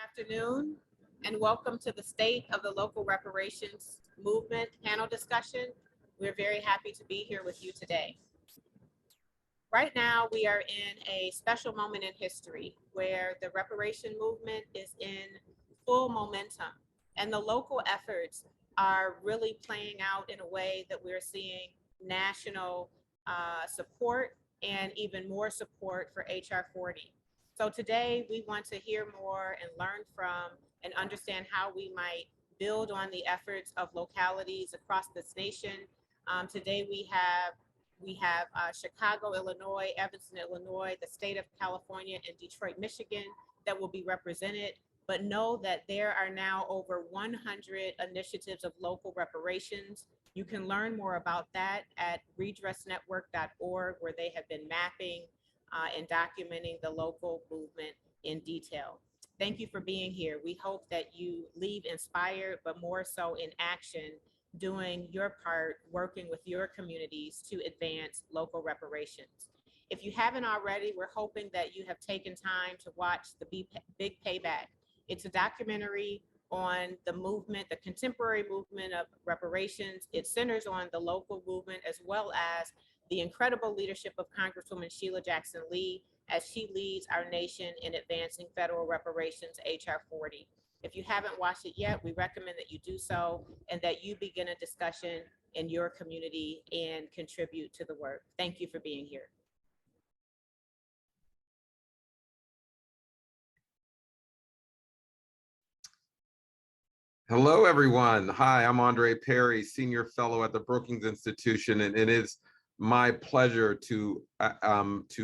Afternoon, and welcome to the State of the Local Reparations Movement panel discussion. We're very happy to be here with you today. Right now, we are in a special moment in history where the reparation movement is in full momentum, and the local efforts are really playing out in a way that we're seeing national support and even more support for HR 40. So today we want to hear more and learn from and understand how we might build on the efforts of localities across this nation. Today we have Chicago, Illinois, Evanston, Illinois, the state of California, and Detroit, Michigan that will be represented. But know that there are now over 100 initiatives of local reparations. You can learn more about that at redressnetwork.org, where they have been mapping and documenting the local movement in detail. Thank you for being here. We hope that you leave inspired, but more so in action, doing your part, working with your communities to advance local reparations. If you haven't already, we're hoping that you have taken time to watch the Big Payback. It's a documentary on the movement, the contemporary movement of reparations. It centers on the local movement as well as the incredible leadership of Congresswoman Sheila Jackson Lee as she leads our nation in advancing federal reparations, HR 40. If you haven't watched it yet, we recommend that you do so and that you begin a discussion in your community and contribute to the work. Thank you for being here. Hello, everyone. Hi, I'm Andre Perry, Senior Fellow at the Brookings Institution, and it is my pleasure to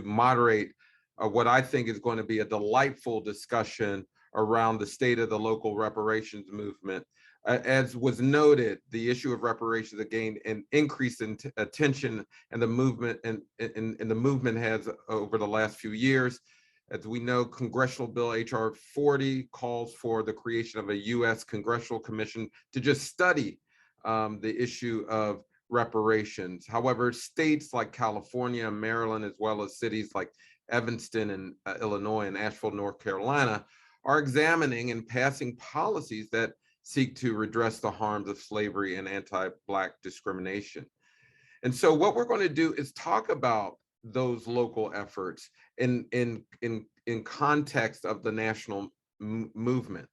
moderate what I think is going to be a delightful discussion around the state of the local reparations movement. As was noted, the issue of reparations has gained an increase in attention, and the movement the movement has over the last few years. As we know, Congressional Bill HR 40 calls for the creation of a U.S. Congressional Commission to just study the issue of reparations. However, states like California, Maryland, as well as cities like Evanston and Illinois and Asheville, North Carolina, are examining and passing policies that seek to redress the harms of slavery and anti-Black discrimination. And so what we're going to do is talk about those local efforts in context of the national movement.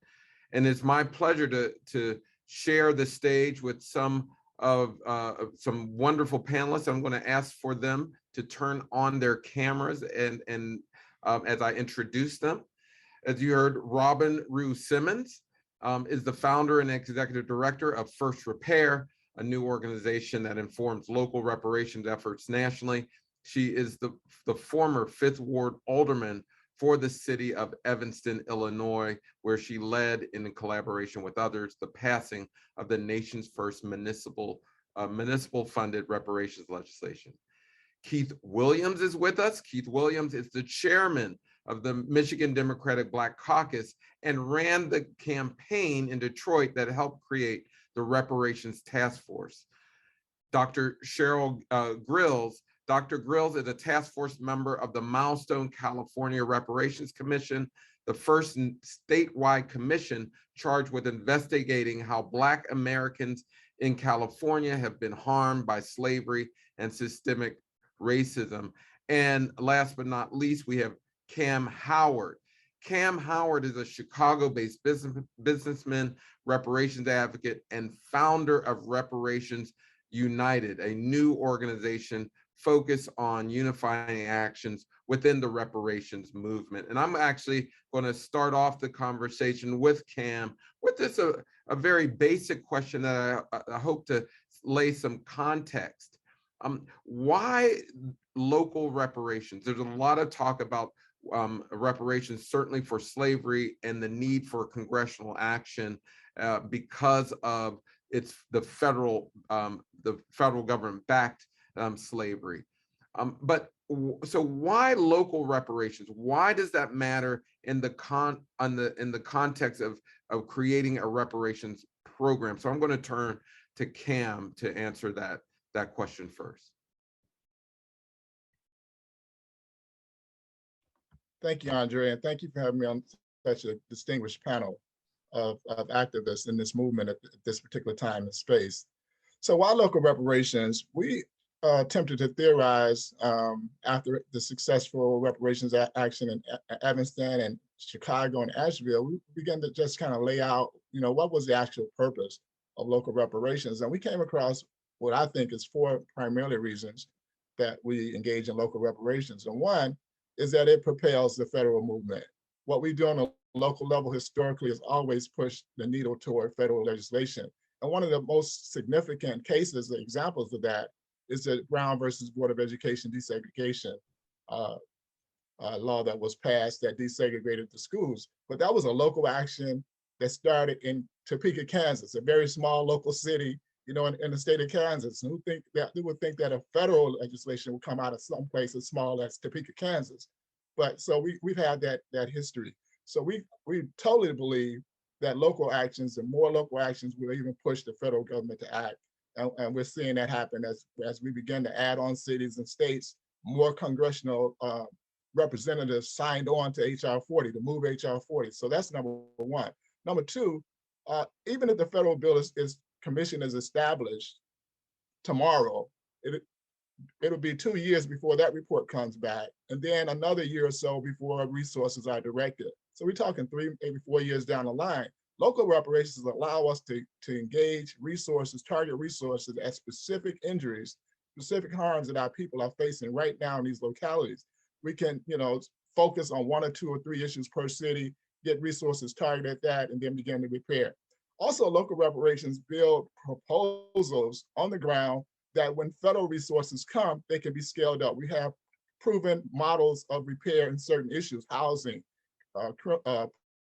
And it's my pleasure to share the stage with some wonderful panelists. I'm going to ask for them to turn on their cameras and as I introduce them. As you heard, Robin Rue Simmons is the founder and executive director of FirstRepair, a new organization that informs local reparations efforts nationally. She is the former 5th Ward Alderman for the city of Evanston, Illinois, where she led, in collaboration with others, the passing of the nation's first municipal funded reparations legislation. Keith Williams is with us. Keith Williams is the chairman of the Michigan Democratic Black Caucus and ran the campaign in Detroit that helped create the Reparations Taskforce. Dr. Cheryl Grills. Dr. Grills is a task force member of the Milestone California Reparations Commission, the first statewide commission charged with investigating how Black Americans in California have been harmed by slavery and systemic racism. And last but not least, we have Kamm Howard. Kamm Howard is a Chicago-based businessman, reparations advocate, and founder of Reparations United, a new organization focused on unifying actions within the reparations movement. And I'm actually going to start off the conversation with Kamm with this a very basic question that I hope to lay some context. Why local reparations? There's a lot of talk about reparations, certainly for slavery, and the need for congressional action because of the federal government-backed slavery. So why local reparations? Why does that matter in the context of creating a reparations program? So I'm going to turn to Kamm to answer that question first. Thank you, Andre, and thank you for having me on such a distinguished panel of activists in this movement at this particular time and space. So while local reparations, we attempted to theorize after the successful reparations action in Evanston and Chicago and Asheville, we began to just kind of lay out, what was the actual purpose of local reparations. And we came across what I think is 4 primarily reasons that we engage in local reparations. And one is that it propels the federal movement. What we do on a local level historically has always pushed the needle toward federal legislation. And one of the most significant cases, examples of that, is the Brown versus Board of Education desegregation law that was passed that desegregated the schools. But that was a local action that started in Topeka, Kansas, a very small local city, in the state of Kansas. And who would think that a federal legislation would come out of some place as small as Topeka, Kansas. But so we've had that history. So we totally believe that local actions and more local actions will even push the federal government to act. And we're seeing that happen as we begin to add on cities and states. More congressional representatives signed on to HR 40, to move HR 40. So that's number one. Number two, even if the federal bill commission is established tomorrow, it'll be 2 years before that report comes back, and then another year or so before resources are directed. So we're talking 3, maybe 4 years down the line. Local reparations allow us to engage resources, target resources at specific injuries, specific harms that our people are facing right now in these localities. We can, focus on 1 or 2 or 3 issues per city, get resources targeted at that, and then begin to repair. Also, local reparations build proposals on the ground that when federal resources come, they can be scaled up. We have proven models of repair in certain issues, housing,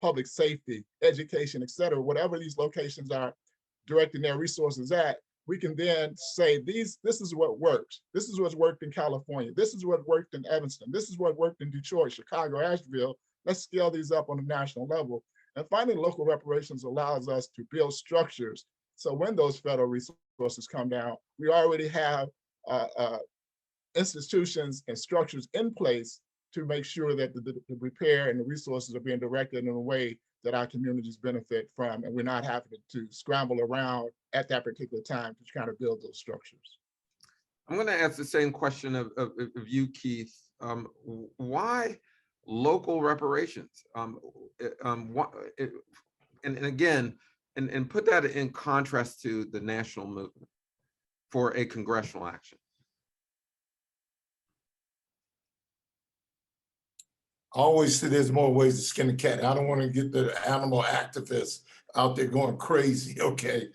public safety, education, et cetera. Whatever these locations are directing their resources at, we can then say, this is what works. This is what's worked in California. This is what worked in Evanston. This is what worked in Detroit, Chicago, Asheville. Let's scale these up on a national level. And finally, local reparations allows us to build structures. So when those federal resources come down, we already have institutions and structures in place to make sure that the repair and the resources are being directed in a way that our communities benefit from, and we're not having to scramble around at that particular time to kind of build those structures. I'm going to ask the same question of you, Keith. Why local reparations? And again, and put that in contrast to the national movement for a congressional action. I always say there's more ways to skin a cat. I don't want to get the animal activists out there going crazy, okay?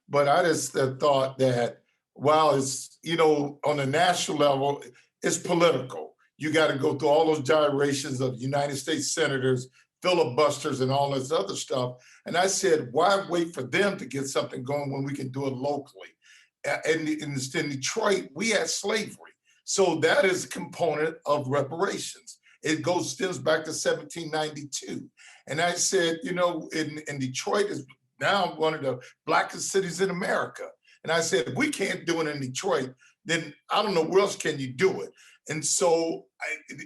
But I just thought that while it's, on a national level, it's political. You got to go through all those gyrations of United States senators, filibusters, and all this other stuff. And I said, why wait for them to get something going when we can do it locally? And in Detroit, we had slavery. So that is a component of reparations. It stems back to 1792. And I said, in Detroit is now one of the blackest cities in America. And I said, if we can't do it in Detroit, then I don't know where else can you do it. And so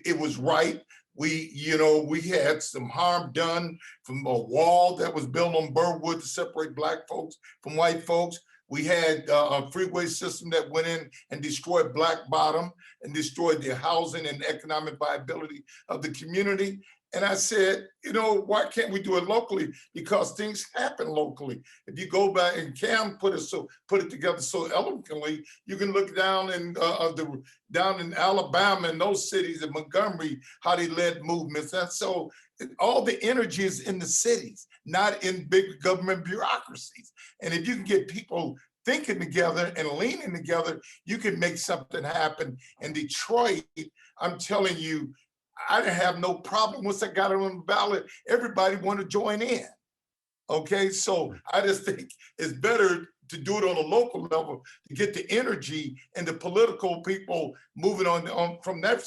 it was right. We had some harm done from a wall that was built on Burwood to separate Black folks from white folks. We had a freeway system that went in and destroyed Black Bottom and destroyed the housing and economic viability of the community. And I said, why can't we do it locally? Because things happen locally. If you go back, and Kamm put it together so eloquently, you can look down in Alabama and those cities in Montgomery, how they led movements. And so all the energy is in the cities, not in big government bureaucracies. And if you can get people thinking together and leaning together, you can make something happen. In Detroit, I'm telling you, I didn't have no problem. Once I got it on the ballot, everybody wanted to join in. Okay, so I just think it's better to do it on a local level, to get the energy and the political people moving on from that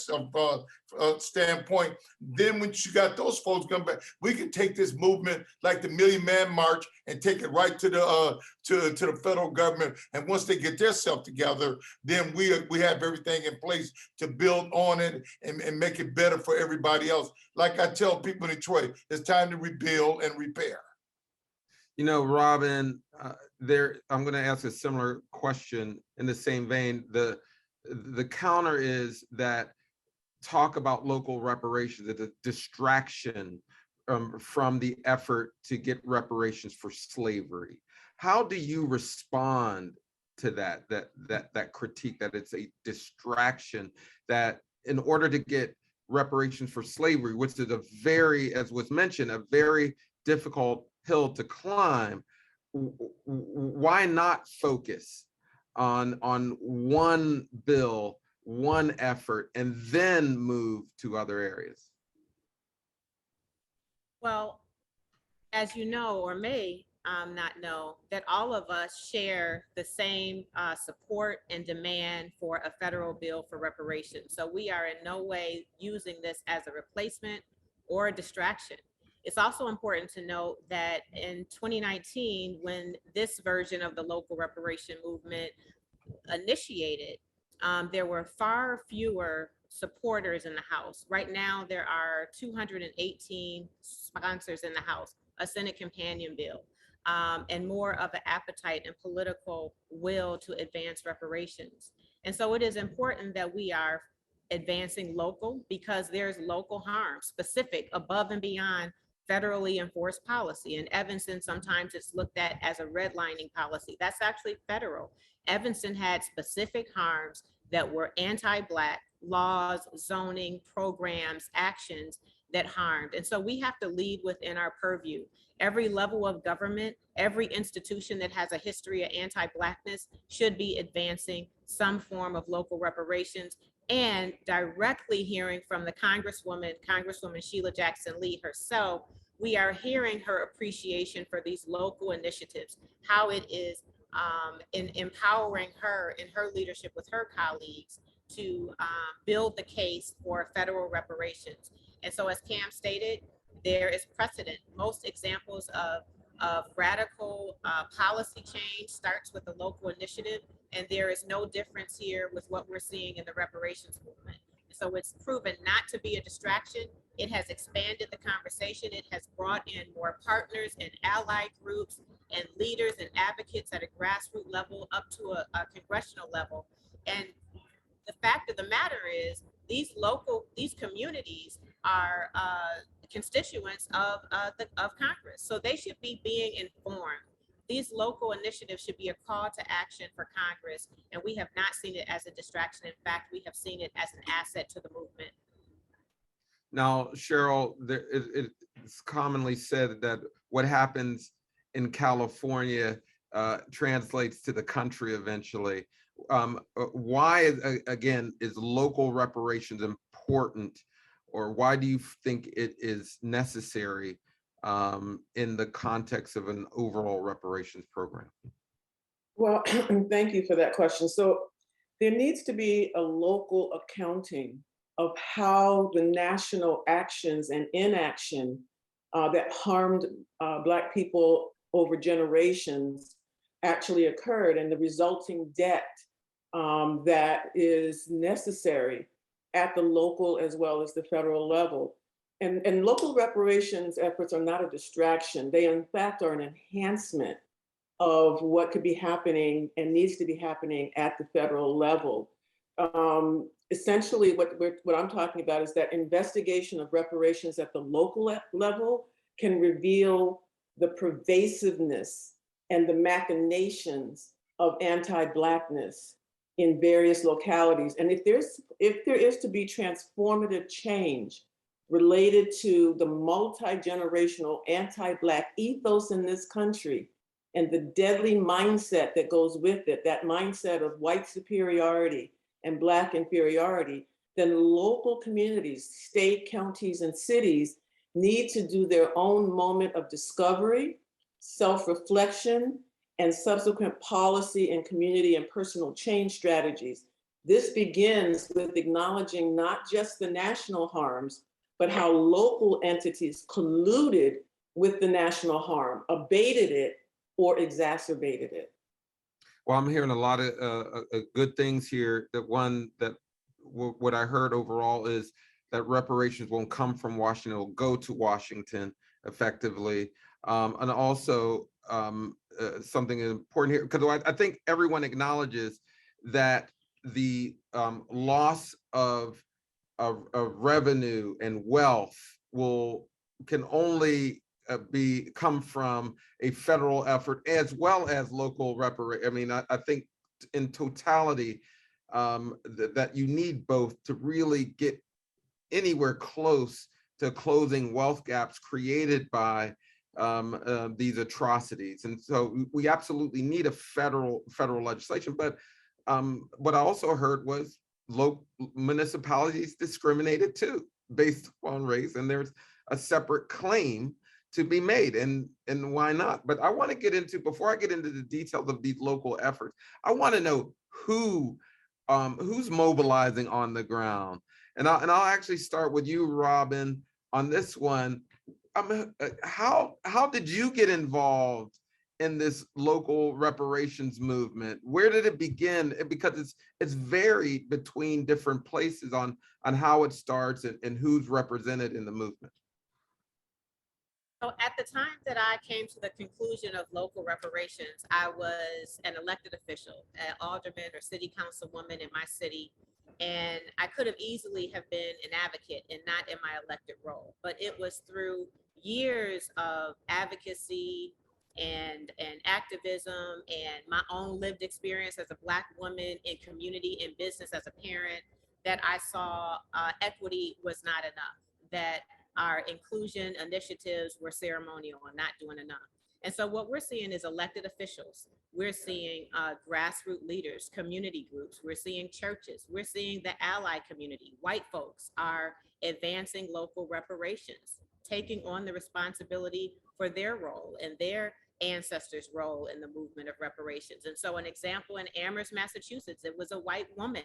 standpoint. Then when you got those folks coming back, we can take this movement like the Million Man March and take it right to the federal government. And once they get their self together, then we have everything in place to build on it and make it better for everybody else. Like I tell people in Detroit, it's time to rebuild and repair. You know, Robin, I'm going to ask a similar question in the same vein. The counter is that talk about local reparations is a distraction from the effort to get reparations for slavery. How do you respond to that critique that it's a distraction, that in order to get reparations for slavery, which is a very, as was mentioned, a very difficult hill to climb, why not focus on one bill, one effort, and then move to other areas? Well, as you know, or may not know, that all of us share the same support and demand for a federal bill for reparations. So we are in no way using this as a replacement or a distraction. It's also important to note that in 2019, when this version of the local reparation movement initiated, there were far fewer supporters in the House. Right now, there are 218 sponsors in the House, a Senate companion bill, and more of an appetite and political will to advance reparations. And so it is important that we are advancing local, because there's local harm, specific, above and beyond federally enforced policy. In Evanston, sometimes it's looked at as a redlining policy. That's actually federal. Evanston had specific harms that were anti-Black laws, zoning, programs, actions that harmed. And so we have to lead within our purview. Every level of government, every institution that has a history of anti-Blackness should be advancing some form of local reparations, and directly hearing from the Congresswoman Sheila Jackson Lee herself. We are hearing her appreciation for these local initiatives, how it is in empowering her in her leadership with her colleagues to build the case for federal reparations. And so, as Kamm stated, there is precedent. Most examples of radical policy change starts with a local initiative, and there is no difference here with what we're seeing in the reparations movement. So it's proven not to be a distraction. It has expanded the conversation. It has brought in more partners and allied groups and leaders and advocates at a grassroots level up to a congressional level. And the fact of the matter is, these communities are constituents of Congress, so they should be being informed. These local initiatives should be a call to action for Congress, and we have not seen it as a distraction. In fact, we have seen it as an asset to the movement. Now, Cheryl, it's commonly said that what happens in California translates to the country eventually. Why, again, is local reparations important, or why do you think it is necessary in the context of an overall reparations program? Well, thank you for that question. So there needs to be a local accounting of how the national actions and inaction that harmed Black people over generations actually occurred, and the resulting debt that is necessary at the local as well as the federal level. And local reparations efforts are not a distraction. They, in fact, are an enhancement of what could be happening and needs to be happening at the federal level. Essentially, what I'm talking about is that investigation of reparations at the local level can reveal the pervasiveness and the machinations of anti-Blackness in various localities. And if there is to be transformative change related to the multi-generational anti-Black ethos in this country and the deadly mindset that goes with it, that mindset of white superiority and Black inferiority, then local communities, state, counties, and cities need to do their own moment of discovery, self-reflection, and subsequent policy and community and personal change strategies. This begins with acknowledging not just the national harms, but how local entities colluded with the national harm, abated it, or exacerbated it. Well, I'm hearing a lot of good things here. What I heard overall is that reparations won't come from Washington, it'll go to Washington effectively. And also something important here, because I think everyone acknowledges that the loss of revenue and wealth can only come from a federal effort as well as local reparation. I mean, I think in totality that you need both to really get anywhere close to closing wealth gaps created by these atrocities. And so we absolutely need a federal legislation. But what I also heard was local municipalities discriminated too based on race, and there's a separate claim to be made, and why not? But I want to get into, before I get into the details of these local efforts, I want to know who's mobilizing on the ground. And I'll actually start with you, Robin, on this one. How did you get involved in this local reparations movement? Where did it begin? Because it's varied between different places on how it starts and who's represented in the movement. So at the time that I came to the conclusion of local reparations, I was an elected official, an alderman or city councilwoman in my city. And I could have easily have been an advocate and not in my elected role, but it was through years of advocacy and activism and my own lived experience as a Black woman in community and business as a parent that I saw equity was not enough, that our inclusion initiatives were ceremonial and not doing enough. And so what we're seeing is elected officials. We're seeing grassroots leaders, community groups. We're seeing churches. We're seeing the ally community. White folks are advancing local reparations, taking on the responsibility for their role and their ancestors' role in the movement of reparations. And so an example in Amherst, Massachusetts, it was a white woman,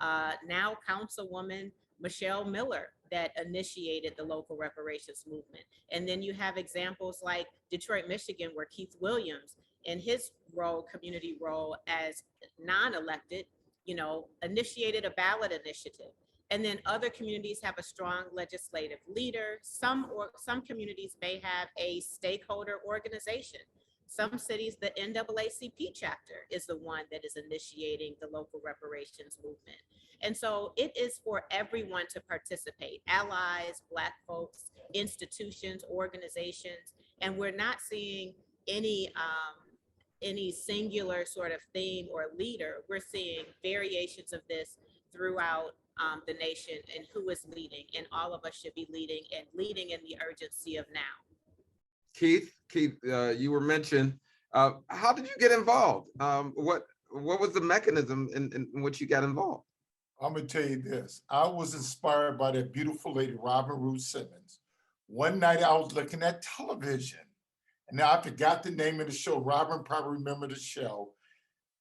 now Councilwoman Michelle Miller, that initiated the local reparations movement. And then you have examples like Detroit, Michigan, where Keith Williams, in his role, community role as non-elected, initiated a ballot initiative. And then other communities have a strong legislative leader. Some communities may have a stakeholder organization. Some cities, the NAACP chapter is the one that is initiating the local reparations movement. And so it is for everyone to participate, allies, Black folks, institutions, organizations, and we're not seeing any singular sort of theme or leader. We're seeing variations of this throughout the nation and who is leading, and all of us should be leading and leading in the urgency of now. Keith, you were mentioned. How did you get involved? What was the mechanism in which you got involved? I'm gonna tell you this. I was inspired by that beautiful lady, Robin Rue Simmons. One night I was looking at television, and now I forgot the name of the show. Robin probably remember the show.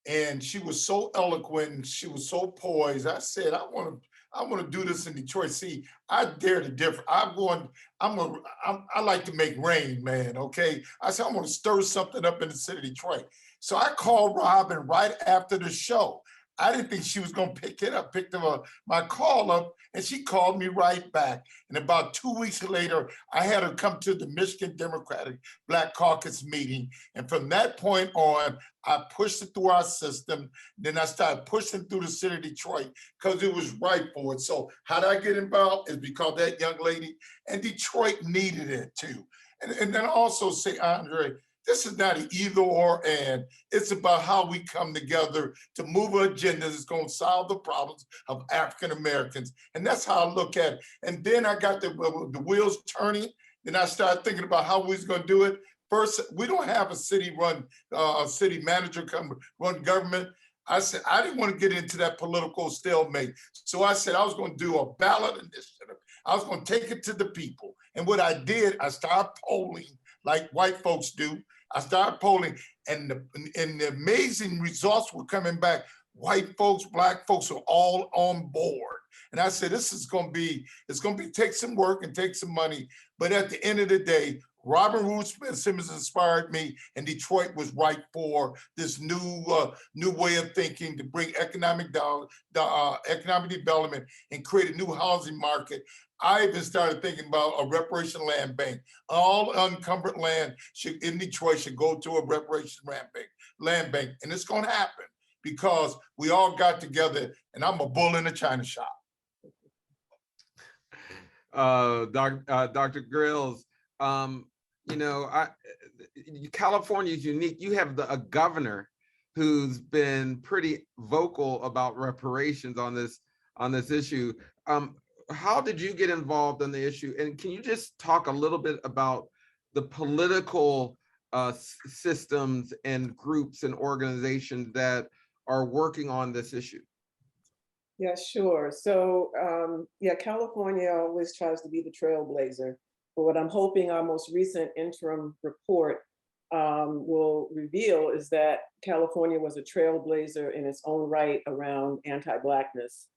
And she was so eloquent, and she was so poised. I said, I want to do this in Detroit. See, I dare to differ. I like to make rain, man, okay? I said, I'm gonna stir something up in the city of Detroit. So I called Robin right after the show. I didn't think she was gonna picked my call up, and she called me right back. And about 2 weeks later, I had her come to the Michigan Democratic Black Caucus meeting. And from that point on, I pushed it through our system. Then I started pushing through the city of Detroit because it was right for it. So how did I get involved? Is because that young lady, and Detroit needed it too. And then also say, Andre, this is not an either or and. It's about how we come together to move an agenda that's going to solve the problems of African Americans. And that's how I look at it. And then I got the wheels turning. Then I started thinking about how we was going to do it. First, we don't have a city manager run government. I said, I didn't want to get into that political stalemate. So I said I was going to do a ballot initiative. I was going to take it to the people. And what I did, I started polling like white folks do. I started polling, and the amazing results were coming back. White folks, Black folks are all on board. And I said, this is going to be, it's going to be take some work and take some money. But at the end of the day, Robin Rue Simmons inspired me, and Detroit was right for this new way of thinking to bring economic development and create a new housing market. I even started thinking about a reparation land bank. All unencumbered land in Detroit should go to a reparation land bank, and it's going to happen because we all got together, and I'm a bull in a china shop. Dr. Grills, you know, California is unique. You have a governor who's been pretty vocal about reparations on this issue. How did you get involved in the issue? And can you just talk a little bit about the political systems and groups and organizations that are working on this issue? Yeah, sure. So, yeah, California always tries to be the trailblazer. But what I'm hoping our most recent interim report will reveal is that California was a trailblazer in its own right around anti-Blackness,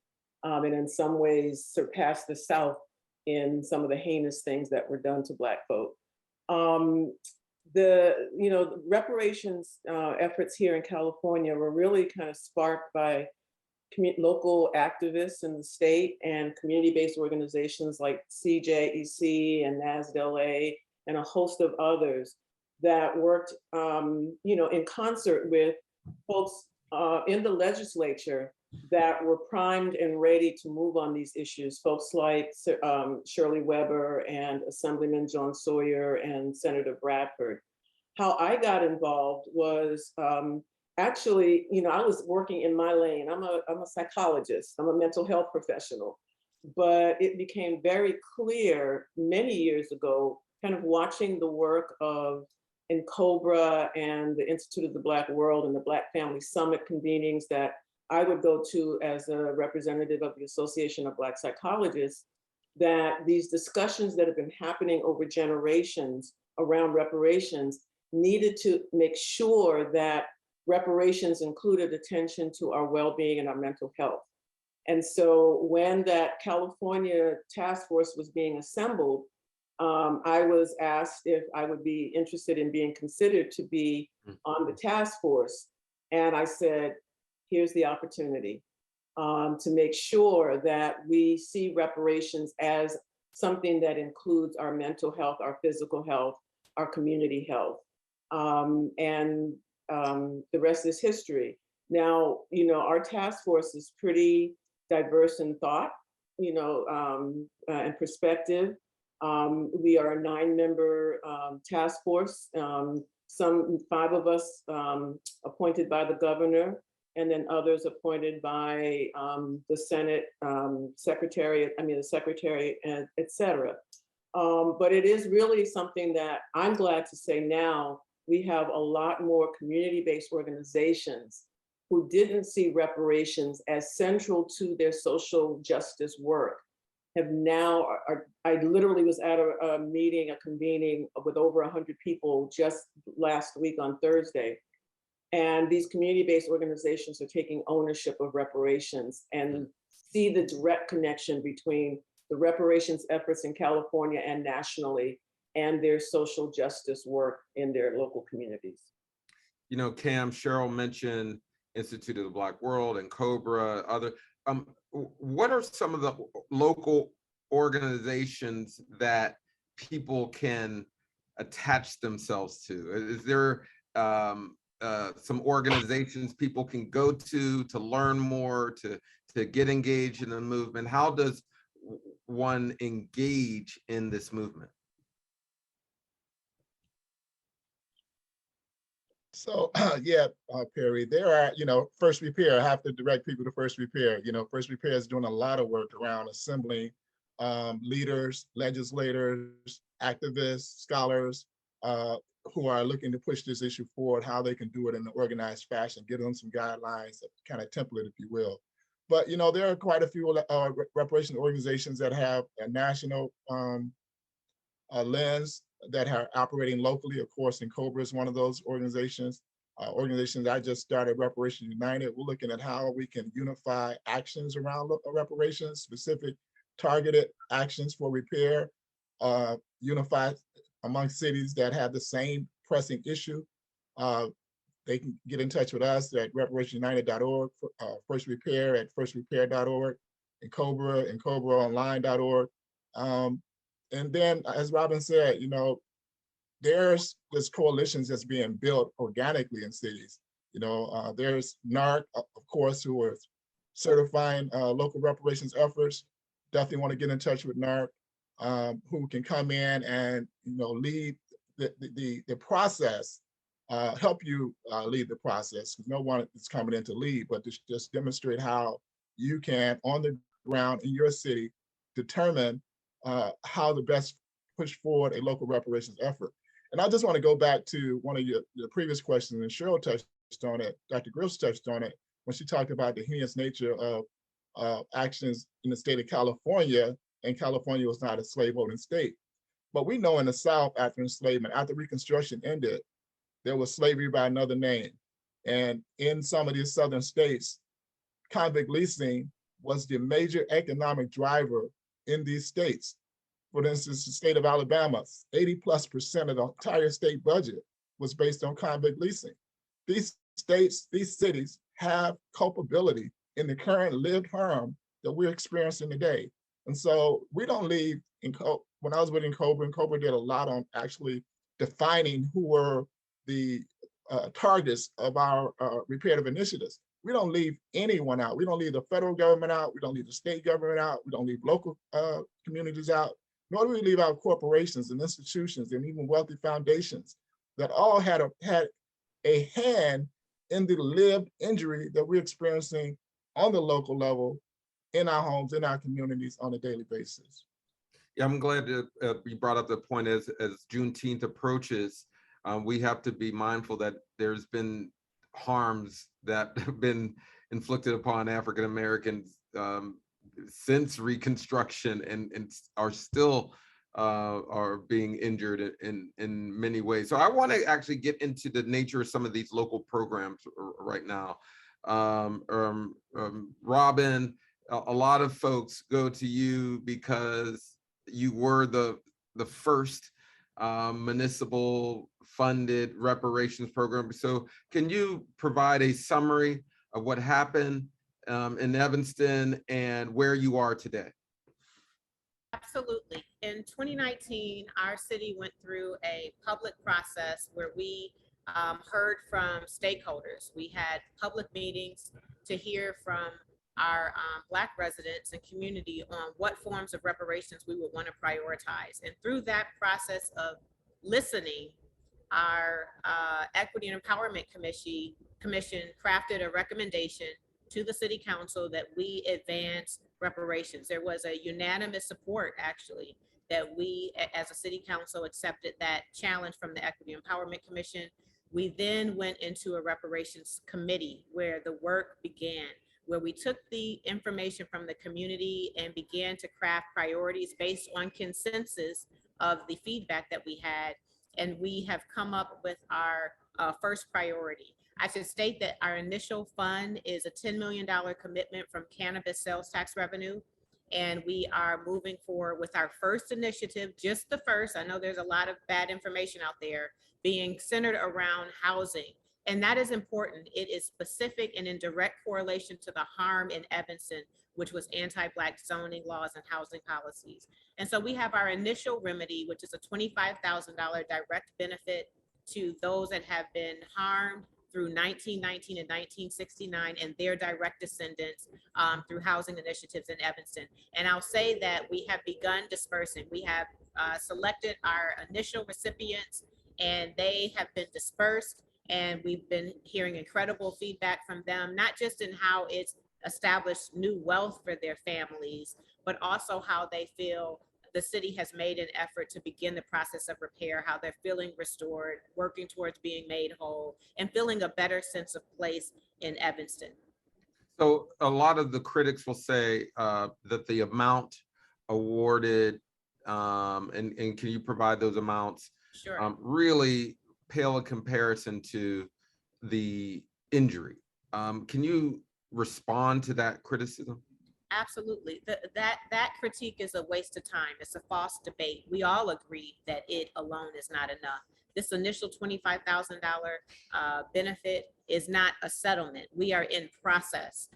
and in some ways surpassed the South in some of the heinous things that were done to Black folk. The reparations efforts here in California were really kind of sparked by local activists in the state and community-based organizations like CJEC and NASDLA and a host of others that worked, in concert with folks in the legislature that were primed and ready to move on these issues. Folks like Shirley Weber and Assemblyman John Sawyer and Senator Bradford. How I got involved was actually, I was working in my lane. I'm a psychologist. I'm a mental health professional. But it became very clear many years ago, kind of watching the work of COBRA and the Institute of the Black World and the Black Family Summit convenings that I would go to as a representative of the Association of Black Psychologists, that these discussions that have been happening over generations around reparations needed to make sure that reparations included attention to our well-being and our mental health. And so when that California task force was being assembled, I was asked if I would be interested in being considered to be on the task force. And I said, here's the opportunity to make sure that we see reparations as something that includes our mental health, our physical health, our community health. And the rest is history. Now, our task force is pretty diverse in thought, and perspective. We are a 9-member task force. 5 of us appointed by the governor, and then others appointed by the Senate the secretary, and et cetera. But it is really something that I'm glad to say now, we have a lot more community-based organizations who didn't see reparations as central to their social justice work have now, I literally was at a convening with over 100 people just last week on Thursday. And these community-based organizations are taking ownership of reparations and see the direct connection between the reparations efforts in California and nationally and their social justice work in their local communities. Kamm, Cheryl mentioned Institute of the Black World and COBRA, other. What are some of the local organizations that people can attach themselves to? Is there some organizations people can go to learn more, to get engaged in the movement? How does one engage in this movement? So yeah, Perry, there are, FirstRepair, I have to direct people to FirstRepair. FirstRepair is doing a lot of work around assembling leaders, legislators, activists, scholars who are looking to push this issue forward, how they can do it in an organized fashion, give them some guidelines, kind of template, if you will. But, there are quite a few reparation organizations that have a national lens that are operating locally. Of course, and Cobra is one of those organizations. Organizations I just started, Reparations United. We're looking at how we can unify actions around reparations, specific targeted actions for repair, unified among cities that have the same pressing issue. They can get in touch with us at reparationsunited.org, FirstRepair at firstrepair.org, and CobraOnline.org. And then, as Robin said, you know, there's this coalitions that's being built organically in cities. You know, there's NAARC, of course, who are certifying local reparations efforts. Definitely want to get in touch with NAARC, who can come in and, you know, lead the process, help you lead the process. No one is coming in to lead, but to just demonstrate how you can, on the ground in your city, determine how to best push forward a local reparations effort. And I just want to go back to one of your previous questions, and Cheryl touched on it, Dr. Grills touched on it, when she talked about the heinous nature of actions in the state of California, and California was not a slave owning state. But we know in the South, after enslavement, after Reconstruction ended, there was slavery by another name. And in some of these Southern states, convict leasing was the major economic driver in these states. For instance, the state of Alabama, 80+% of the entire state budget was based on convict leasing. These states, these cities have culpability in the current lived harm that we're experiencing today. And so we don't leave, when I was within Cobra, and Cobra did a lot on actually defining who were the targets of our reparative initiatives. We don't leave anyone out. We don't leave the federal government out. We don't leave the state government out. We don't leave local communities out. Nor do we leave out corporations and institutions and even wealthy foundations that all had a hand in the lived injury that we're experiencing on the local level, in our homes, in our communities on a daily basis. Yeah, I'm glad that you brought up the point as Juneteenth approaches. We have to be mindful that there's been harms that have been inflicted upon African Americans since Reconstruction, and are still are being injured in many ways. So I want to actually get into the nature of some of these local programs right now. Robin, a lot of folks go to you because you were the first municipal funded reparations program. So can you provide a summary of what happened in Evanston and where you are today? Absolutely. In 2019, our city went through a public process where we heard from stakeholders. We had public meetings to hear from our Black residents and community on what forms of reparations we would want to prioritize. And through that process of listening, our Equity and Empowerment Commission crafted a recommendation to the City Council that we advance reparations. There was a unanimous support, actually, that we as a City Council accepted that challenge from the Equity Empowerment Commission. We then went into a reparations committee where the work began, where we took the information from the community and began to craft priorities based on consensus of the feedback that we had. And we have come up with our first priority. I should state that our initial fund is a $10 million commitment from cannabis sales tax revenue. And we are moving forward with our first initiative, just the first. I know there's a lot of bad information out there, being centered around housing. And that is important. It is specific and in direct correlation to the harm in Evanston, which was anti-Black zoning laws and housing policies. And so we have our initial remedy, which is a $25,000 direct benefit to those that have been harmed through 1919 and 1969 and their direct descendants through housing initiatives in Evanston. And I'll say that we have begun dispersing. We have selected our initial recipients and they have been dispersed. And we've been hearing incredible feedback from them, not just in how it's established new wealth for their families, but also how they feel the city has made an effort to begin the process of repair, how they're feeling restored, working towards being made whole, and feeling a better sense of place in Evanston. So a lot of the critics will say that the amount awarded and can you provide those amounts? Sure. Really pale in comparison to the injury. Can you respond to that criticism? Absolutely. That critique is a waste of time. It's a false debate. We all agree that it alone is not enough. This initial $25,000 benefit is not a settlement. We are in process.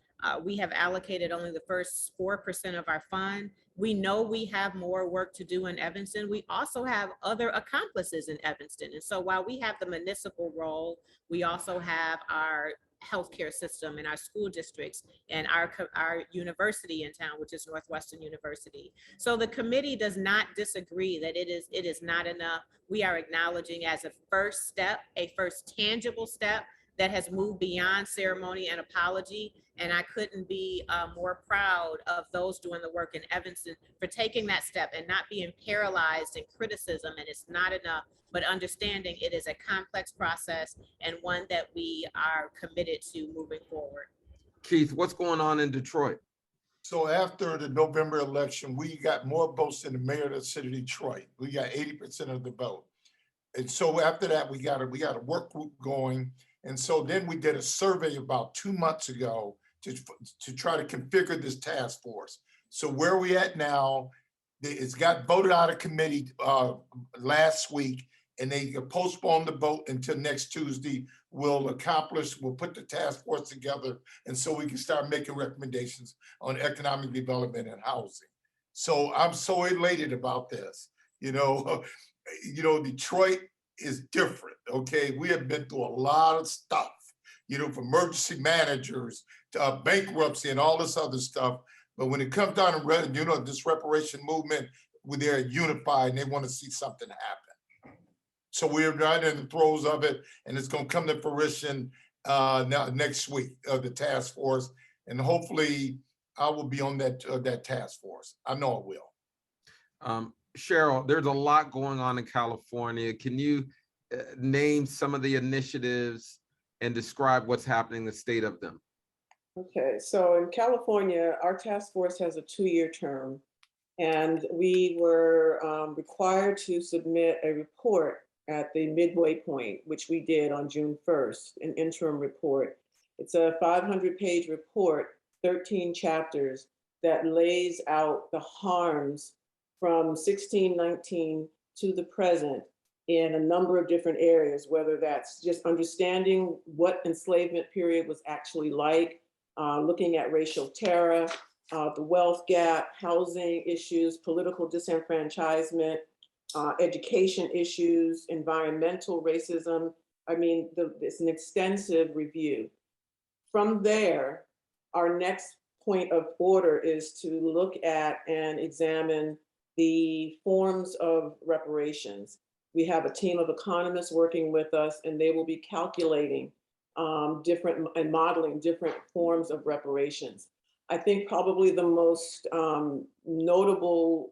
We have allocated only the first 4% of our fund. We know we have more work to do in Evanston. We also have other accomplices in Evanston. And so while we have the municipal role, we also have our healthcare system and our school districts and our university in town, which is Northwestern University. So the committee does not disagree that it is not enough. We are acknowledging as a first step, a first tangible step that has moved beyond ceremony and apology. And I couldn't be more proud of those doing the work in Evanston for taking that step and not being paralyzed in criticism and it's not enough, but understanding it is a complex process and one that we are committed to moving forward. Keith, what's going on in Detroit? So after the November election, we got more votes than the mayor of the city of Detroit. We got 80% of the vote. And so after that, we got a work group going. And so then we did a survey about 2 months ago to try to configure this task force. So where we at now, it's got voted out of committee last week, and they postponed the vote until next Tuesday. We'll put the task force together, and so we can start making recommendations on economic development and housing. So I'm so elated about this. Detroit is different, okay? We have been through a lot of stuff, from emergency managers to bankruptcy and all this other stuff. But when it comes down to, this reparation movement, they're unified and they want to see something happen. So we're right in the throes of it, and it's going to come to fruition now next week, the task force. And hopefully I will be on that task force. I know I will. Cheryl, there's a lot going on in California. Can you name some of the initiatives and describe what's happening in the state of them? Okay, so in California, our task force has a 2-year term, and we were required to submit a report at the midway point, which we did on June 1st, an interim report. It's a 500-page report, 13 chapters, that lays out the harms from 1619 to the present in a number of different areas, whether that's just understanding what enslavement period was actually like, looking at racial terror, the wealth gap, housing issues, political disenfranchisement, education issues, environmental racism. I mean, it's an extensive review. From there, our next point of order is to look at and examine the forms of reparations. We have a team of economists working with us, and they will be calculating different and modeling different forms of reparations. I think probably the most notable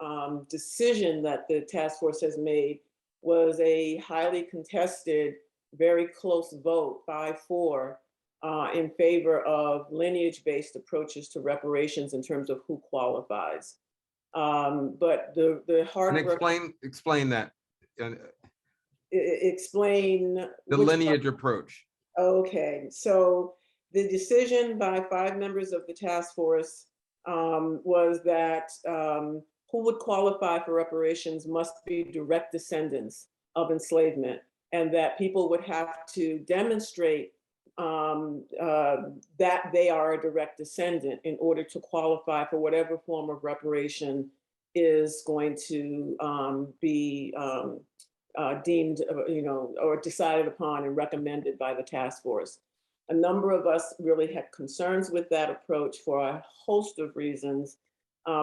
decision that the task force has made was a highly contested, very close vote, 5-4, in favor of lineage-based approaches to reparations in terms of who qualifies. But the hard work. Explain that. Explain the lineage approach. Okay, so the decision by 5 members of the task force was that who would qualify for reparations must be direct descendants of enslavement, and that people would have to demonstrate that they are a direct descendant in order to qualify for whatever form of reparation is going to be deemed, or decided upon and recommended by the task force. A number of us really had concerns with that approach for a host of reasons,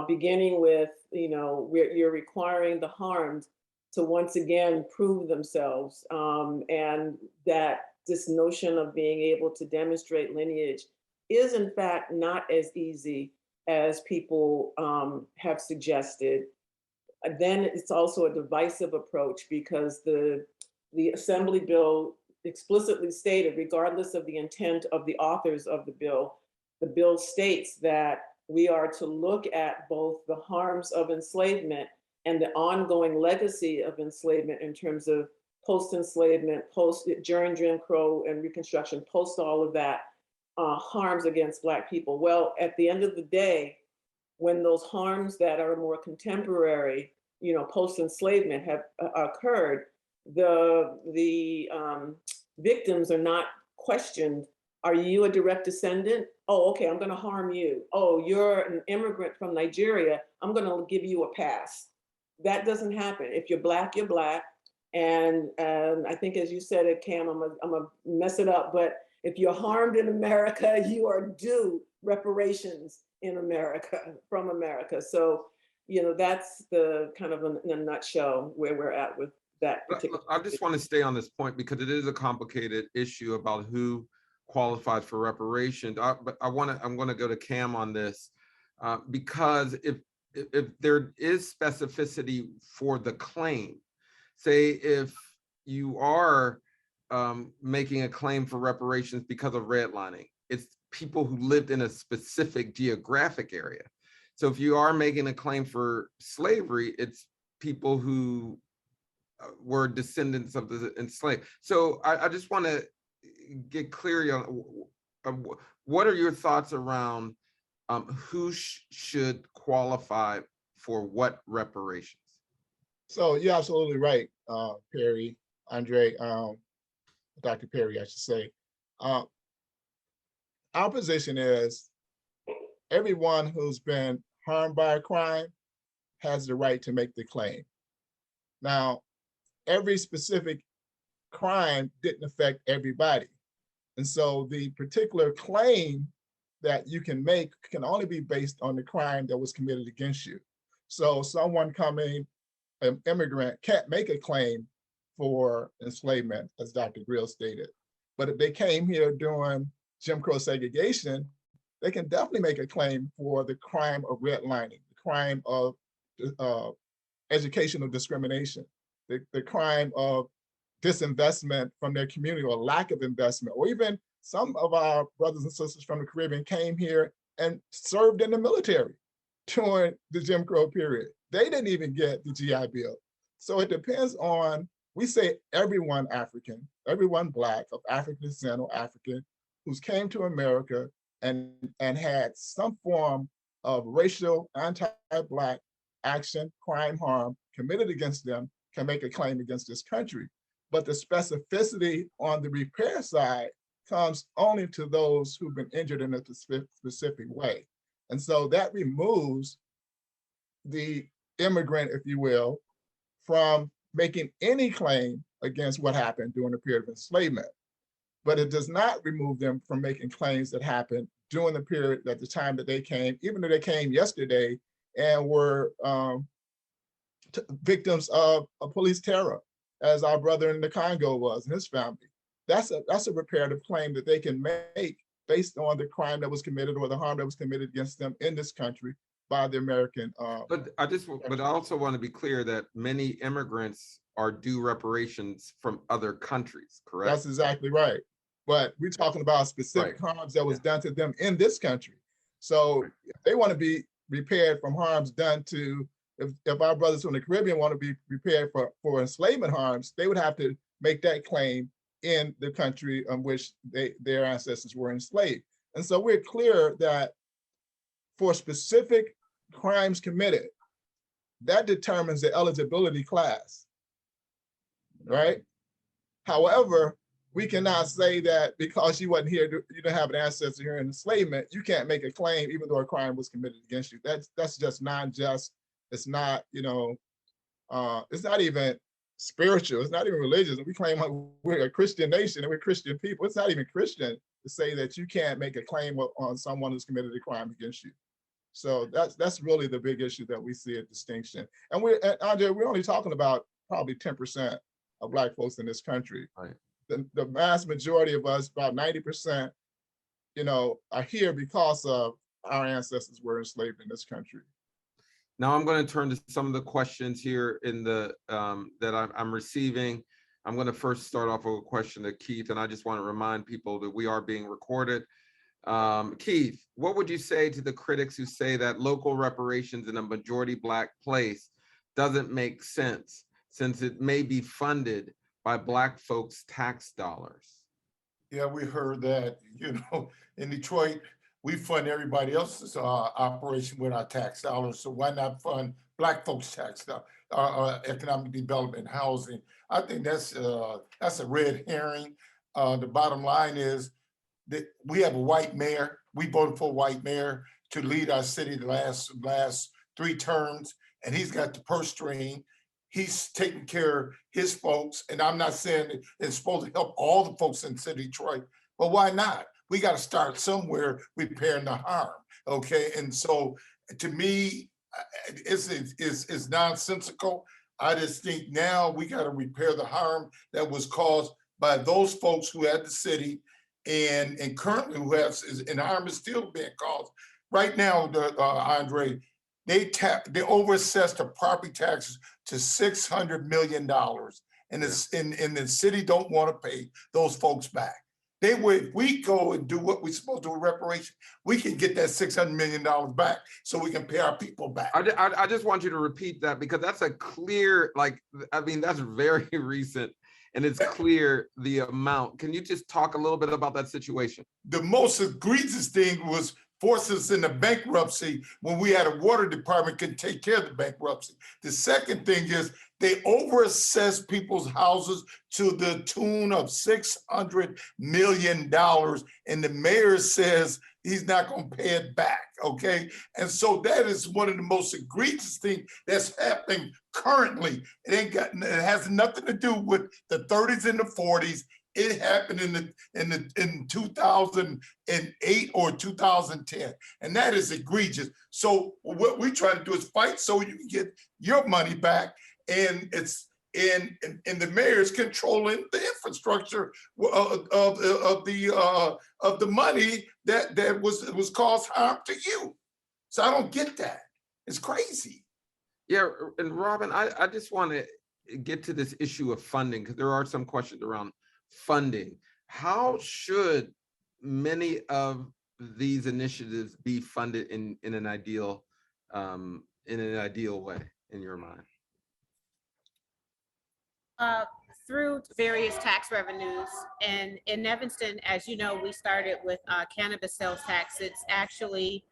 beginning with, you're requiring the harmed to once again prove themselves, and that this notion of being able to demonstrate lineage is in fact not as easy as people have suggested. Then it's also a divisive approach because the Assembly bill explicitly stated, regardless of the intent of the authors of the bill states that we are to look at both the harms of enslavement and the ongoing legacy of enslavement in terms of post-enslavement, during Jim Crow and Reconstruction, post all of that, harms against Black people. Well, at the end of the day, when those harms that are more contemporary, post-enslavement have occurred, the victims are not questioned. Are you a direct descendant? Oh, okay, I'm gonna harm you. Oh, you're an immigrant from Nigeria, I'm gonna give you a pass. That doesn't happen. If you're Black, you're Black. And I think, as you said it, Kamm, I'm gonna mess it up, but if you're harmed in America, you are due reparations in America, from America. So, that's the kind of in a nutshell where we're at with that particular. I just want to stay on this point because it is a complicated issue about who qualifies for reparations. But I'm going to go to Kamm on this because if there is specificity for the claim, say if you are making a claim for reparations because of redlining, it's people who lived in a specific geographic area. So if you are making a claim for slavery, it's people who were descendants of the enslaved. So I just want to get clear on what are your thoughts around who should qualify for what reparations? So you're absolutely right, Perry, Andre, Dr. Perry, I should say. Our position is everyone who's been harmed by a crime has the right to make the claim. Now, every specific crime didn't affect everybody. And so the particular claim that you can make can only be based on the crime that was committed against you. So someone coming, an immigrant, can't make a claim for enslavement, as Dr. Grills stated. But if they came here during Jim Crow segregation, they can definitely make a claim for the crime of redlining, the crime of educational discrimination, the crime of disinvestment from their community or lack of investment, or even some of our brothers and sisters from the Caribbean came here and served in the military during the Jim Crow period. They didn't even get the GI Bill. So it depends on, we say everyone African, everyone Black of African descent or African who's came to America and had some form of racial anti-Black action, crime, harm committed against them can make a claim against this country. But the specificity on the repair side comes only to those who've been injured in a specific way. And so that removes the immigrant, if you will, from making any claim against what happened during the period of enslavement. But it does not remove them from making claims that happened during the period, at the time that they came, even though they came yesterday and were victims of a police terror, as our brother in the Congo was and his family. That's a reparative claim that they can make based on the crime that was committed or the harm that was committed against them in this country by the American. But I also want to be clear that many immigrants are due reparations from other countries, correct? That's exactly right. But we're talking about specific harms that was done to them in this country. So if they want to be repaired from harms done to, if our brothers from the Caribbean want to be repaired for enslavement harms, they would have to make that claim in the country in which their ancestors were enslaved. And so we're clear that for specific crimes committed, that determines the eligibility class, right? However, we cannot say that because you wasn't here, you don't have an ancestor here in enslavement, you can't make a claim even though a crime was committed against you. That's just non-just. It's not, it's not even spiritual. It's not even religious. We claim like we're a Christian nation and we're Christian people. It's not even Christian to say that you can't make a claim on someone who's committed a crime against you. So that's really the big issue that we see a distinction. And Andre, we're only talking about probably 10% of Black folks in this country. Right. The vast majority of us, about 90%, are here because of our ancestors were enslaved in this country. Now I'm going to turn to some of the questions here in the that I'm receiving. I'm going to first start off with a question to Keith, and I just want to remind people that we are being recorded. Keith, what would you say to the critics who say that local reparations in a majority Black place doesn't make sense since it may be funded by Black folks' tax dollars. Yeah, we heard that, in Detroit, we fund everybody else's operation with our tax dollars. So why not fund Black folks' tax dollars, economic development, housing? I think that's a red herring. The bottom line is that we have a white mayor. We voted for a white mayor to lead our city the last 3 terms, and he's got the purse string. He's taking care of his folks, and I'm not saying it's supposed to help all the folks in the city of Detroit, but why not? We got to start somewhere repairing the harm, okay? And so, to me, it's nonsensical. I just think now we got to repair the harm that was caused by those folks who had the city, and currently who have, and harm is still being caused. Right now, Andre, they overassessed the property taxes to $600 million, and the city don't want to pay those folks back. If we go and do what we're supposed to do with reparation, we can get that $600 million back so we can pay our people back. I just want you to repeat that, because that's a clear, that's very recent, and it's clear the amount. Can you just talk a little bit about that situation? The most egregious thing was force us into bankruptcy when we had a water department could take care of the bankruptcy. The second thing is they overassessed people's houses to the tune of $600 million. And the mayor says he's not going to pay it back, okay? And so that is one of the most egregious things that's happening currently. It has nothing to do with the 30s and the 40s. It happened in 2008 or 2010, and that is egregious. So what we try to do is fight so you can get your money back, and it's and the mayor is controlling the infrastructure of the money that was caused harm to you. So I don't get that. It's crazy. Yeah, and Robin, I just want to get to this issue of funding, because there are some questions around funding. How should many of these initiatives be funded in an ideal way, in your mind? Through various tax revenues. And in Evanston, as you know, we started with cannabis sales tax. It's actually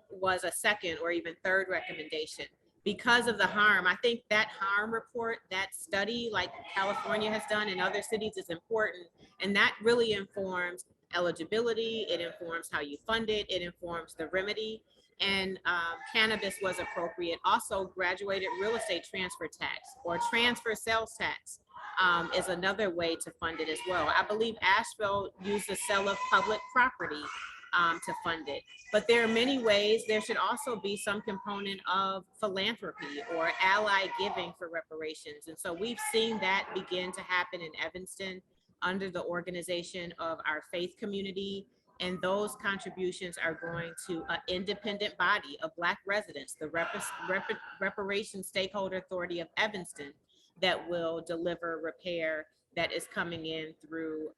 was a second or even third recommendation because of the harm. I think that harm report, that study like California has done and other cities, is important. And that really informs eligibility. It informs how you fund it. It informs the remedy. And cannabis was appropriate. Also, graduated real estate transfer tax or transfer sales tax is another way to fund it as well. I believe Asheville used the sale of public property to fund it. But there are many ways. There should also be some component of philanthropy or ally giving for reparations. And so we've seen that begin to happen in Evanston under the organization of our faith community. And those contributions are going to an independent body of Black residents, the Reparations Stakeholder Authority of Evanston, that will deliver repair that is coming in through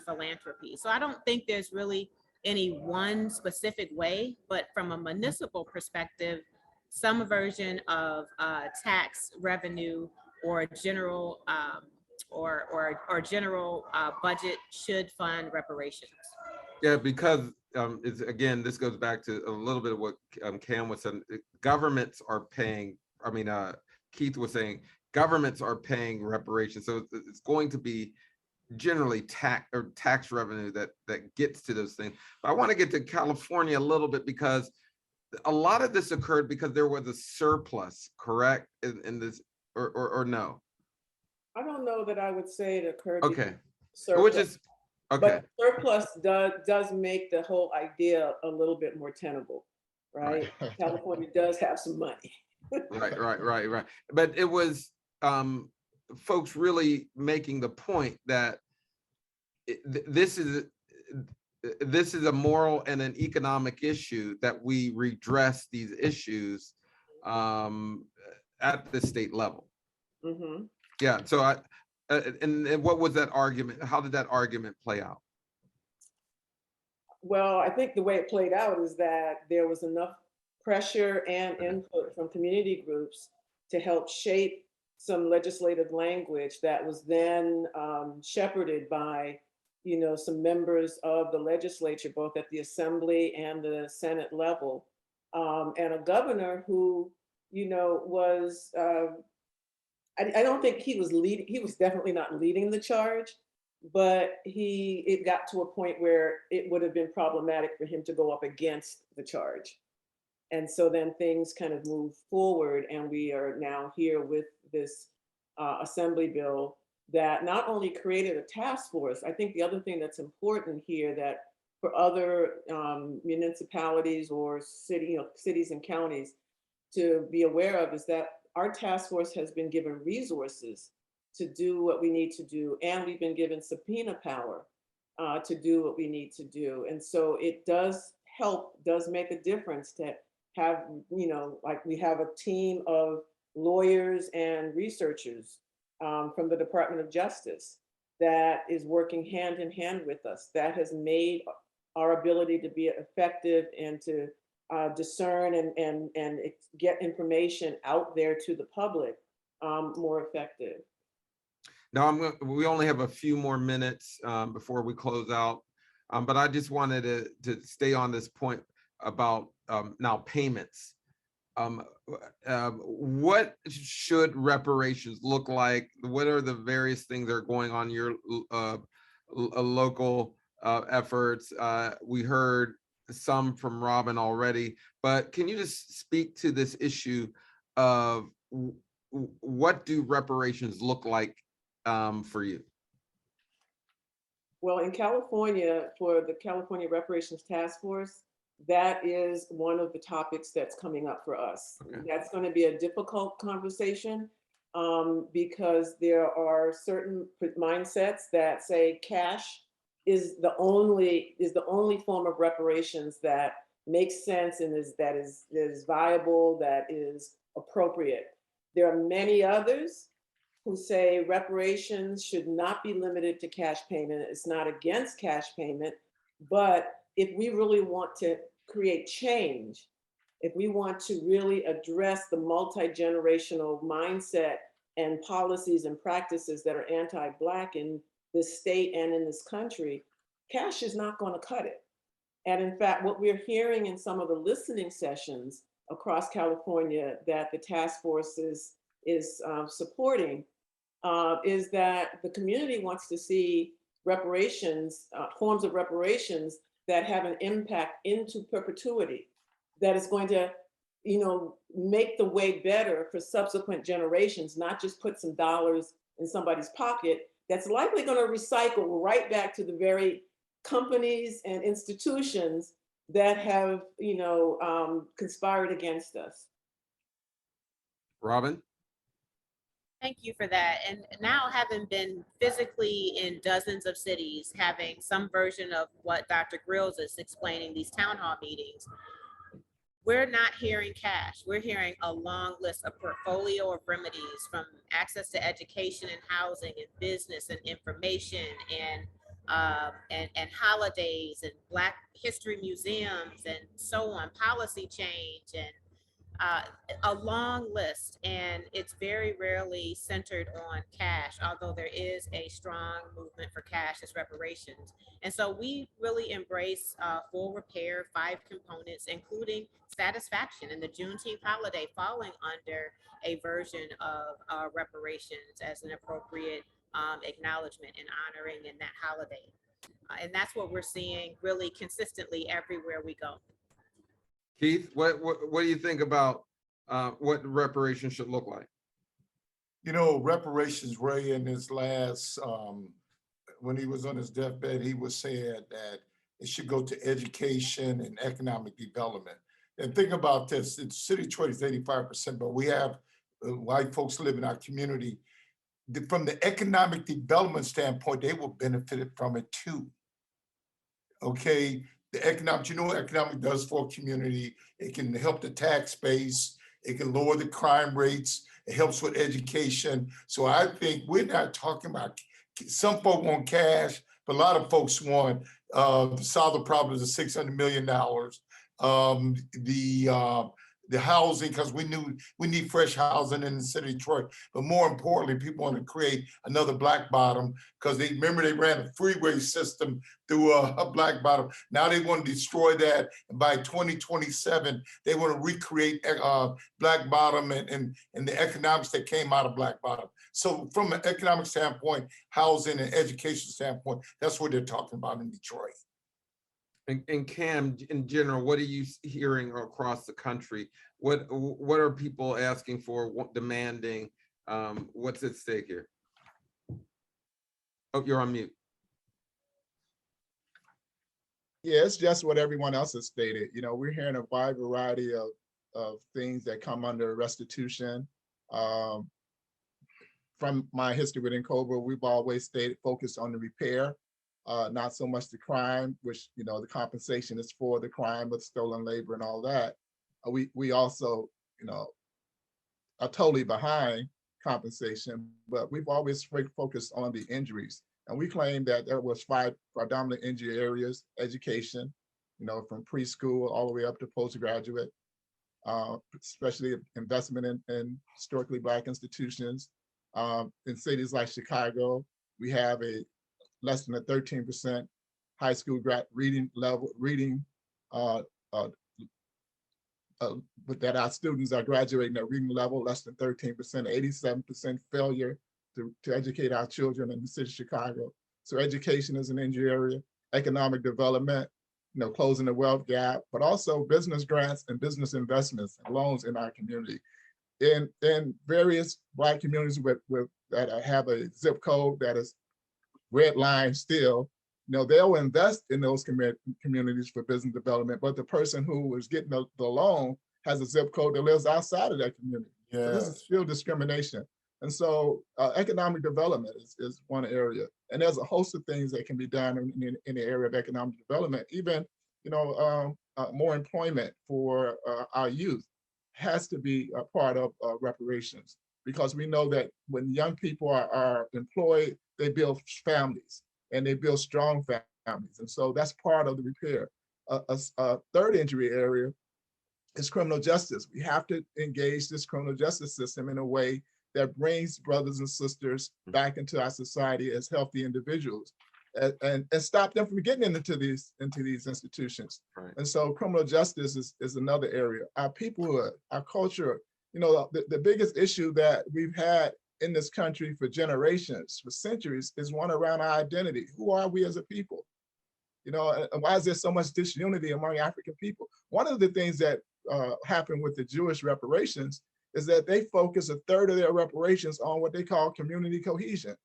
philanthropy. So I don't think there's really any one specific way, but from a municipal perspective, some version of tax revenue or general general budget should fund reparations. Yeah, because it's, again, this goes back to a little bit of what Kamm was saying. Governments are paying, Keith was saying, governments are paying reparations. So it's going to be generally tax revenue that gets to those things. But I want to get to California a little bit, because a lot of this occurred because there was a surplus, correct? In this, or no? I don't know that I would say it occurred. Okay, Surplus. which is, okay. But surplus does make the whole idea a little bit more tenable, right? California does have some money. Right. But it was folks really making the point that this is a moral and an economic issue, that we redress these issues at the state level. Mm-hmm. Yeah. So and what was that argument? How did that argument play out? Well, I think the way it played out is that there was enough pressure and input from community groups to help shape some legislative language that was then shepherded by, some members of the legislature, both at the Assembly and the Senate level, and a governor who, was, I don't think he was leading, he was definitely not leading the charge, but it got to a point where it would have been problematic for him to go up against the charge. And so then things kind of moved forward, and we are now here with this Assembly bill that not only created a task force. I think the other thing that's important here that for other municipalities or cities and counties to be aware of is that our task force has been given resources to do what we need to do, and we've been given subpoena power to do what we need to do. And so it does make a difference to have, like we have a team of lawyers and researchers from the Department of Justice that is working hand in hand with us. That has made our ability to be effective and to discern and get information out there to the public more effective. Now, we only have a few more minutes before we close out, but I just wanted to stay on this point about now payments. What should reparations look like? What are the various things that are going on in your local efforts? We heard some from Robin already, but can you just speak to this issue of what do reparations look like for you? Well, in California, for the California Reparations Task Force, that is one of the topics that's coming up for us. Okay. That's going to be a difficult conversation because there are certain mindsets that say cash is the only form of reparations that makes sense and is viable, that is appropriate. There are many others who say reparations should not be limited to cash payment. It's not against cash payment, but if we really want to create change, if we want to really address the multi-generational mindset and policies and practices that are anti-Black in this state and in this country, cash is not going to cut it. And in fact, what we're hearing in some of the listening sessions across California that the task force is supporting is that the community wants to see reparations, forms of reparations that have an impact into perpetuity, that is going to, make the way better for subsequent generations, not just put some dollars in somebody's pocket that's likely going to recycle right back to the very companies and institutions that have, conspired against us. Robin? Thank you for that. And now, having been physically in dozens of cities, having some version of what Dr. Grills is explaining, these town hall meetings, we're not hearing cash. We're hearing a long list, a portfolio of remedies, from access to education and housing and business and information and holidays and Black history museums and so on, policy change, and a long list. And it's very rarely centered on cash, although there is a strong movement for cash as reparations. And so we really embrace full repair, 5 components, including satisfaction and the Juneteenth holiday falling under a version of reparations as an appropriate acknowledgement and honoring in that holiday. And that's what we're seeing really consistently everywhere we go. Keith, what do you think about what reparations should look like? Reparations, Ray, in his last, when he was on his deathbed, he was saying that it should go to education and economic development. And think about this, the city of Detroit is 85%, but we have white folks live in our community. From the economic development standpoint, they will benefit from it too. Okay, the economic, what economic does for a community? It can help the tax base, it can lower the crime rates, it helps with education. So I think we're not talking about, some folk want cash, but a lot of folks want to solve the problems of $600 million. The the housing, because we knew we need fresh housing in the city of Detroit. But more importantly, people want to create another Black Bottom, because they remember they ran a freeway system through a Black Bottom. Now they want to destroy that. And by 2027, they want to recreate Black Bottom and the economics that came out of Black Bottom. So from an economic standpoint, housing and education standpoint, that's what they're talking about in Detroit. And Kamm, in general, what are you hearing across the country? What are people asking for, demanding? What's at stake here? Oh, you're on mute. Yeah, it's just what everyone else has stated. You know, we're hearing a wide variety of things that come under restitution. From my history within COBRA, we've always stayed focused on the repair, not so much the crime, which, you know, the compensation is for the crime with stolen labor and all that. We also, you know, are totally behind compensation, but we've always focused on the injuries. And we claim that there was 5 predominant injury areas: education, you know, from preschool all the way up to postgraduate, especially investment in historically Black institutions. In cities like Chicago, we have a less than a 13% high school reading level, but that our students are graduating at reading level less than 13%, 87% failure to educate our children in the city of Chicago. So education is an injury area, economic development, you know, closing the wealth gap, but also business grants and business investments and loans in our community. In various Black communities that have a zip code that is red line still, you know, they'll invest in those communities for business development, but the person who is getting the loan has a zip code that lives outside of that community. Yeah. So this is still discrimination. And so economic development is one area. And there's a host of things that can be done in the area of economic development. Even, you know, more employment for our youth has to be a part of reparations, because we know that when young people are employed, they build families and they build strong families. And so that's part of the repair. A third injury area is criminal justice. We have to engage this criminal justice system in a way that brings brothers and sisters back into our society as healthy individuals, and stop them from getting into these institutions. Right. And so criminal justice is another area. Our peoplehood, our culture, you know, the biggest issue that we've had in this country for generations, for centuries, is one around our identity. Who are we as a people? You know, and why is there so much disunity among African people? One of the things that happened with the Jewish reparations is that they focus a third of their reparations on what they call community cohesion.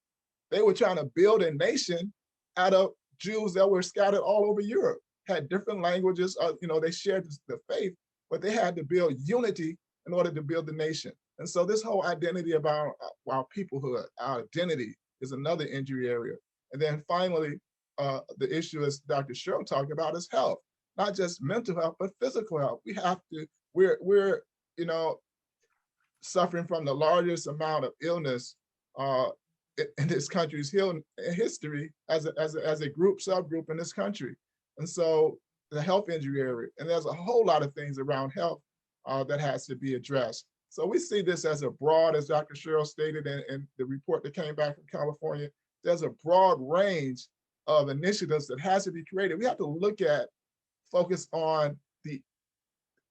They were trying to build a nation out of Jews that were scattered all over Europe, had different languages, you know, they shared the faith, but they had to build unity in order to build the nation. And so this whole identity of our peoplehood, our identity, is another injury area. And then finally, the issue, as Dr. Cheryl talked about, is health, not just mental health, but physical health. We have to, we're you know, suffering from the largest amount of illness in this country's history as a group, subgroup in this country. And so the health injury area, and there's a whole lot of things around health that has to be addressed. So we see this as a broad, as Dr. Cheryl stated in the report that came back from California, there's a broad range of initiatives that has to be created. We have to look at, focus on the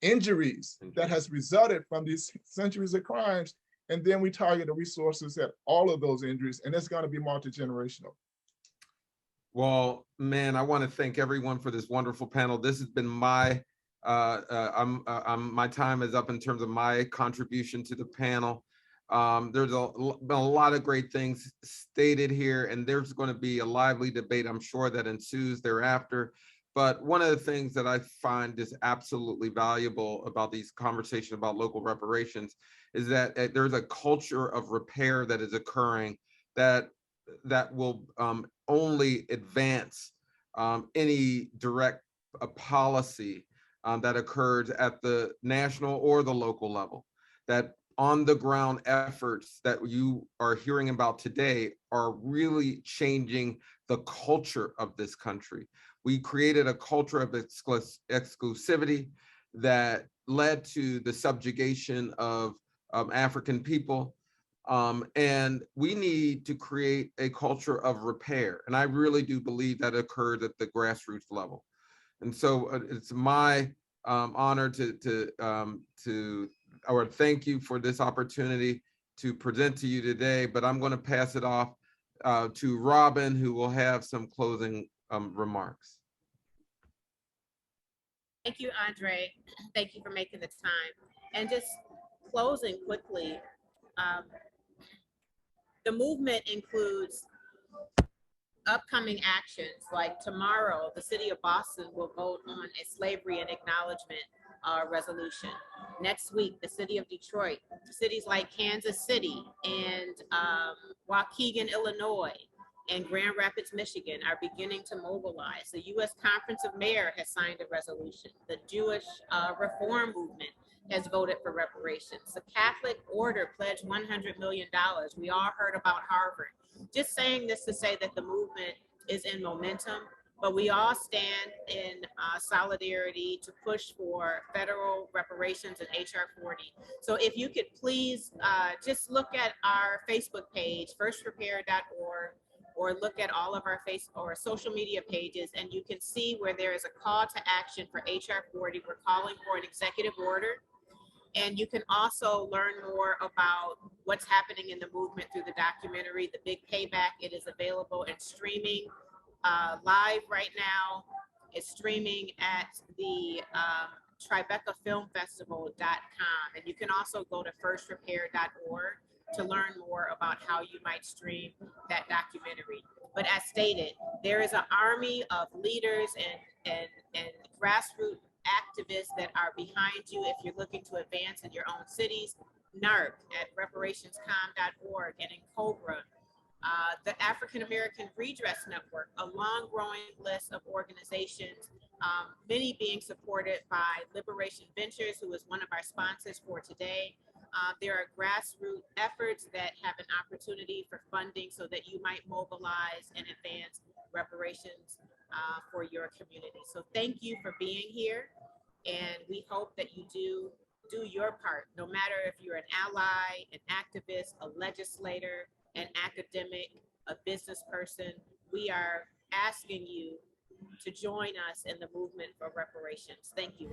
injuries that has resulted from these centuries of crimes, and then we target the resources at all of those injuries, and it's going to be multi-generational. Well, man, I want to thank everyone for this wonderful panel. This has been my my time is up in terms of my contribution to the panel. There's been a lot of great things stated here, and there's going to be a lively debate, I'm sure, that ensues thereafter. But one of the things that I find is absolutely valuable about these conversations about local reparations is that there's a culture of repair that is occurring that will only advance any direct policy that occurs at the national or the local level. That on the ground efforts that you are hearing about today are really changing the culture of this country. We created a culture of exclusivity that led to the subjugation of African people. And we need to create a culture of repair. And I really do believe that occurred at the grassroots level. And so it's my honor to I want to thank you for this opportunity to present to you today, but I'm going to pass it off to Robin, who will have some closing remarks. Thank you, Andre. Thank you for making the time. And just closing quickly, the movement includes upcoming actions. Like tomorrow, the city of Boston will vote on a slavery and acknowledgement resolution. Next week, the city of Detroit, cities like Kansas City and Waukegan, Illinois, and Grand Rapids, Michigan are beginning to mobilize. The U.S. Conference of Mayors has signed a resolution. The Jewish Reform Movement has voted for reparations. The Catholic Order pledged $100 million. We all heard about Harvard. Just saying this to say that the movement is in momentum, but we all stand in solidarity to push for federal reparations and HR 40. So if you could please just look at our Facebook page, FirstRepair.org, or look at all of our social media pages, and you can see where there is a call to action for HR 40. We're calling for an executive order. And you can also learn more about what's happening in the movement through the documentary, The Big Payback. It is available and streaming live right now. It's streaming at the TribecaFilmFestival.com. And you can also go to FirstRepair.org to learn more about how you might stream that documentary. But as stated, there is an army of leaders and grassroots activists that are behind you if you're looking to advance in your own cities. NAARC at reparationscom.org, and in Cobra, the African American Redress Network, a long growing list of organizations, many being supported by Liberation Ventures, who is one of our sponsors for today. There are grassroots efforts that have an opportunity for funding so that you might mobilize and advance reparations for your community. So thank you for being here, and we hope that you do your part, no matter if you're an ally, an activist, a legislator, an academic, a business person. We are asking you to join us in the movement for reparations. Thank you.